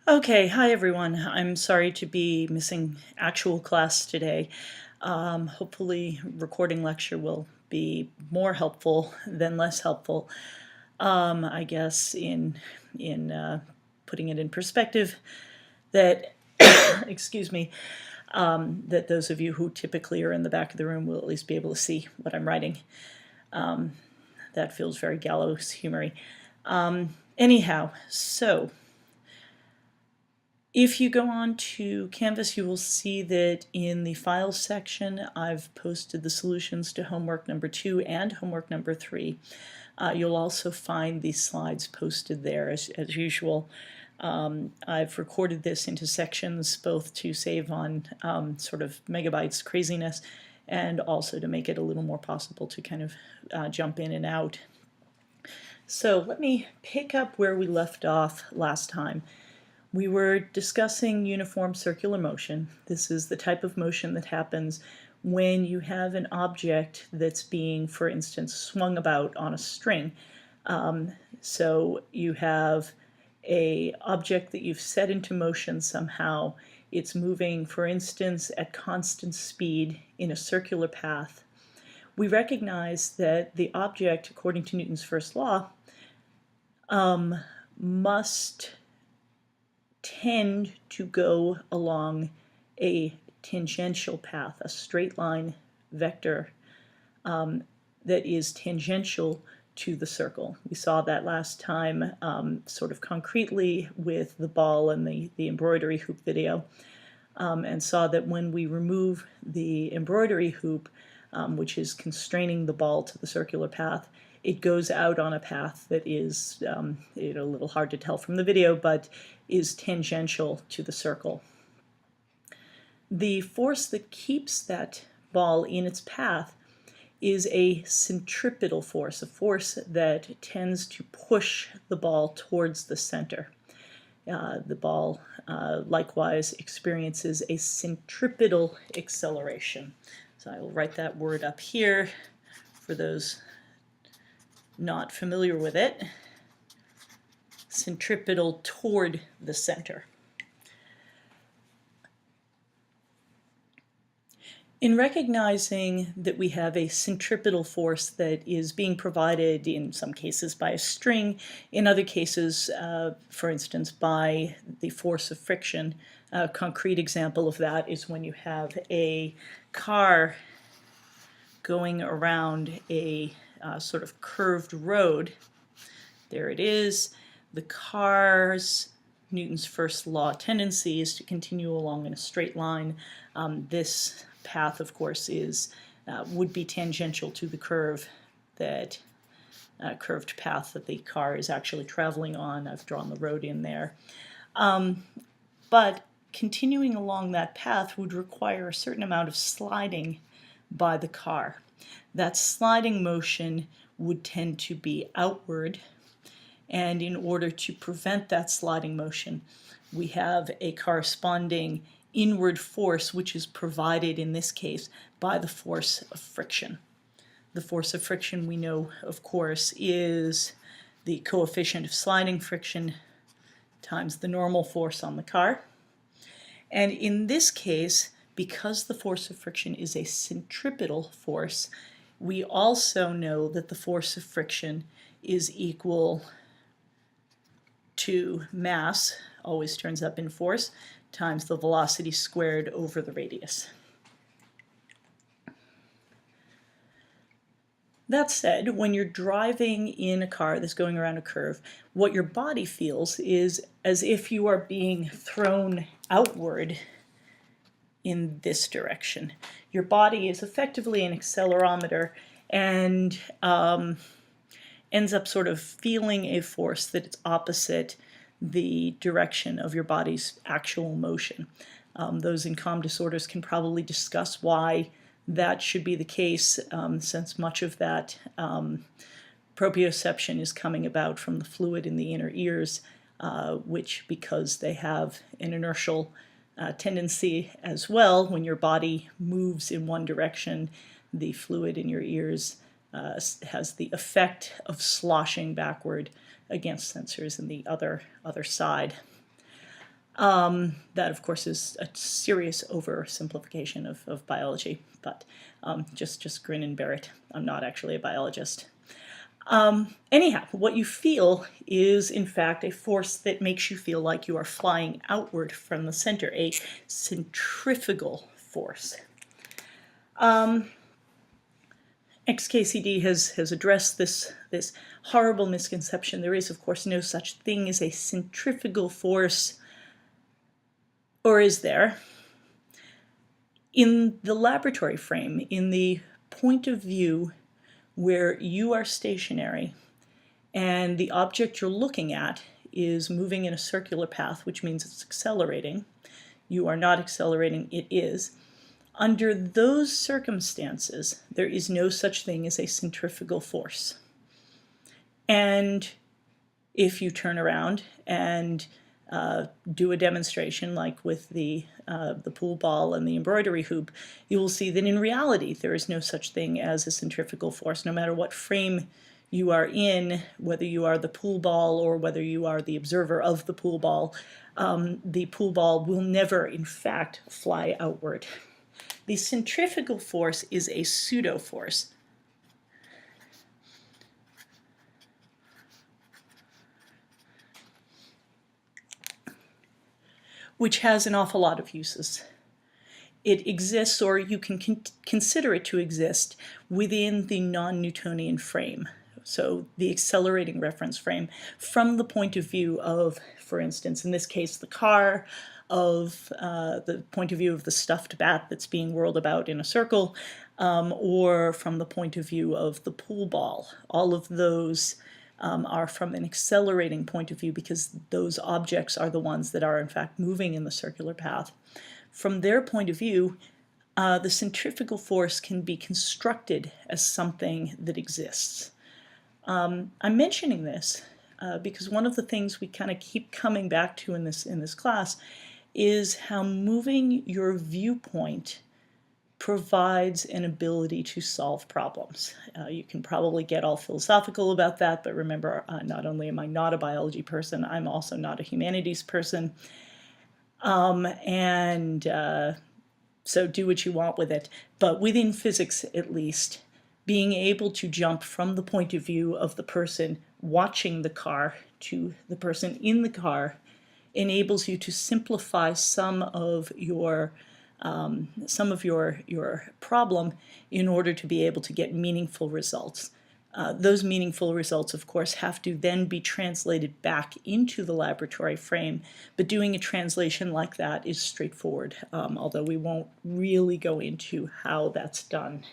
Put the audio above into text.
Okay, hi everyone. I'm sorry to be missing actual class today. Hopefully recording lecture will be more helpful than less helpful. I guess in putting it in perspective that, excuse me, that those of you who typically are in the back of the room will at least be able to see what I'm writing. That feels very gallows humory. Anyhow, so if you go on to Canvas, you will see that in the Files section, I've posted the solutions to homework number 2 and homework number 3. You'll also find the slides posted there as usual. I've recorded this into sections both to save on sort of megabytes craziness and also to make it a little more possible to kind of jump in and out. So let me pick up where we left off last time. We were discussing uniform circular motion. This is the type of motion that happens when you have an object that's being, for instance, swung about on a string. So you have an object that you've set into motion somehow. It's moving, for instance, at constant speed in a circular path. We recognize that the object, according to Newton's first law, must tend to go along a tangential path, a straight line vector that is tangential to the circle. We saw that last time sort of concretely with the ball and the embroidery hoop video, and saw that when we remove the embroidery hoop, which is constraining the ball to the circular path, it goes out on a path that is a little hard to tell from the video, but is tangential to the circle. The force that keeps that ball in its path is a centripetal force, a force that tends to push the ball towards the center. The ball likewise experiences a centripetal acceleration. So I will write that word up here for those not familiar with it. Centripetal toward the center. In recognizing that we have a centripetal force that is being provided in some cases by a string, in other cases, for instance, by the force of friction, a concrete example of that is when you have a car going around a sort of curved road. There it is. The car's Newton's first law tendency is to continue along in a straight line. This path, of course, would be tangential to the curved path that the car is actually traveling on. I've drawn the road in there. But continuing along that path would require a certain amount of sliding by the car. That sliding motion would tend to be outward, and in order to prevent that sliding motion, we have a corresponding inward force, which is provided in this case by the force of friction. The force of friction, we know, of course, is the coefficient of sliding friction times the normal force on the car. And in this case, because the force of friction is a centripetal force, we also know that the force of friction is equal to mass, always turns up in force, times the velocity squared over the radius. That said, when you're driving in a car that's going around a curve, what your body feels is as if you are being thrown outward in this direction. Your body is effectively an accelerometer and ends up sort of feeling a force that is opposite the direction of your body's actual motion. Those in comm disorders can probably discuss why that should be the case, since much of that proprioception is coming about from the fluid in the inner ears, which, because they have an inertial tendency as well, when your body moves in one direction, the fluid in your ears has the effect of sloshing backward against sensors in the other side. That, of course, is a serious oversimplification of biology, but just grin and bear it. I'm not actually a biologist. Anyhow, what you feel is, in fact, a force that makes you feel like you are flying outward from the center, a centrifugal force. XKCD has addressed this horrible misconception. There is, of course, no such thing as a centrifugal force, or is there? In the laboratory frame, in the point of view where you are stationary and the object you're looking at is moving in a circular path, which means it's accelerating. You are not accelerating, it is. Under those circumstances, there is no such thing as a centrifugal force. And if you turn around and do a demonstration like with the pool ball and the embroidery hoop, you will see that in reality there is no such thing as a centrifugal force. No matter what frame you are in, whether you are the pool ball or whether you are the observer of the pool ball will never, in fact, fly outward. The centrifugal force is a pseudo-force. Which has an awful lot of uses. It exists, or you can consider it to exist, within the non-Newtonian frame. So the accelerating reference frame, from the point of view of, for instance, in this case, the car, of the point of view of the stuffed bat that's being whirled about in a circle, or from the point of view of the pool ball. All of those are from an accelerating point of view because those objects are the ones that are in fact moving in the circular path. From their point of view, the centrifugal force can be constructed as something that exists. I'm mentioning this because one of the things we kind of keep coming back to in this class is how moving your viewpoint provides an ability to solve problems. You can probably get all philosophical about that, but remember, not only am I not a biology person, I'm also not a humanities person. So do what you want with it. But within physics, at least, being able to jump from the point of view of the person watching the car to the person in the car enables you to simplify some of your problem in order to be able to get meaningful results. Those meaningful results, of course, have to then be translated back into the laboratory frame, but doing a translation like that is straightforward, although we won't really go into how that's done.